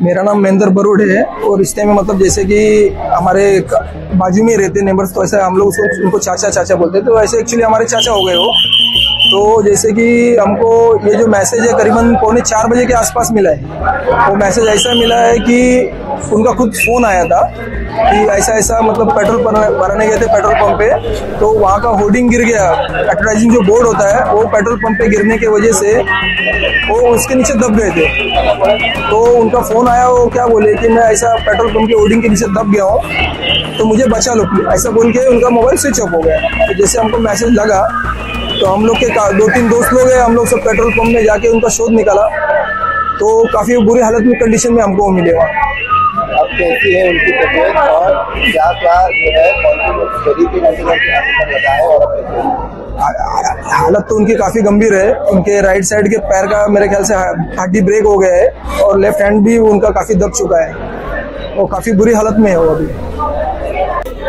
मेरा नाम महेंद्र बरूड है और रिश्ते में मतलब जैसे कि हमारे बाजू में रहते नेबर्स, तो ऐसे हम लोग उनको चाचा चाचा बोलते हैं, तो ऐसे एक्चुअली हमारे चाचा हो गए हो। तो जैसे कि हमको ये जो मैसेज है करीबन 3:45 बजे के आसपास मिला है। वो मैसेज ऐसा मिला है कि उनका खुद फ़ोन आया था कि ऐसा ऐसा मतलब पेट्रोल भराने गए थे पेट्रोल पंप पे, तो वहाँ का होर्डिंग गिर गया। एडवर्टाइजिंग जो बोर्ड होता है वो पेट्रोल पंप पे गिरने की वजह से वो उसके नीचे दब गए थे। तो उनका फ़ोन आया, वो क्या बोले कि मैं ऐसा पेट्रोल पंप के होर्डिंग के नीचे दब गया हूँ, तो मुझे बचा लो, ऐसा बोल के उनका मोबाइल स्विच ऑफ हो गया। तो जैसे हमको मैसेज लगा तो हम लोग के 2-3 दोस्त लोग हैं, हम लोग सब पेट्रोल पंप में जाके उनका शोध निकाला, तो काफ़ी बुरी हालत में कंडीशन में हमको मिले वहाँ। अब कैसी है उनकी तबीयत और क्या क्या जो है शरीर की लगाए और हालत तो उनकी काफ़ी गंभीर है। उनके राइट साइड के पैर का मेरे ख्याल से हड्डी ब्रेक हो गया है और लेफ्ट हैंड भी उनका काफ़ी दब चुका है, वो काफ़ी बुरी हालत में है वो अभी।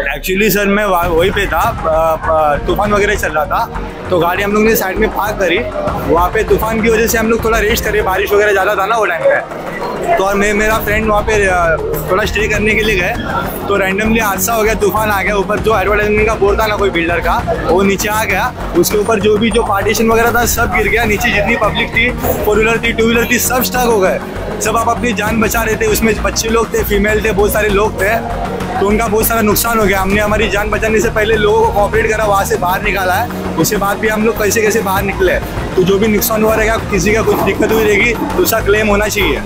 एक्चुअली सर मैं वहीं पे था, तूफान वगैरह चल रहा था, तो गाड़ी हम लोग ने साइड में पार्क करी। वहाँ पे तूफान की वजह से हम लोग थोड़ा रेस्ट करे, बारिश वगैरह ज़्यादा था ना वो टाइम पे। तो और मेरा फ्रेंड वहाँ पे थोड़ा स्टे करने के लिए गए, तो रैंडमली हादसा हो गया, तूफान आ गया। ऊपर जो एडवर्टाइजमेंट का बोर्ड था ना कोई बिल्डर का, वो नीचे आ गया, उसके ऊपर जो पार्टीशन वगैरह था सब गिर गया। नीचे जितनी पब्लिक थी, 4 व्हीलर थी, 2 व्हीलर थी, सब स्टक हो गए। सब आप अपनी जान बचा रहे थे, उसमें बच्चे लोग थे, फीमेल थे, बहुत सारे लोग थे, तो उनका बहुत सारा नुकसान हो गया। हमने हमारी जान बचाने से पहले लोगों को कोऑपरेट करा, वहाँ से बाहर निकाला है। उसके बाद भी हम लोग कैसे बाहर निकले, तो जो भी नुकसान हुआ रहेगा, किसी का कुछ दिक्कत हुई रहेगी तो उसका क्लेम होना चाहिए।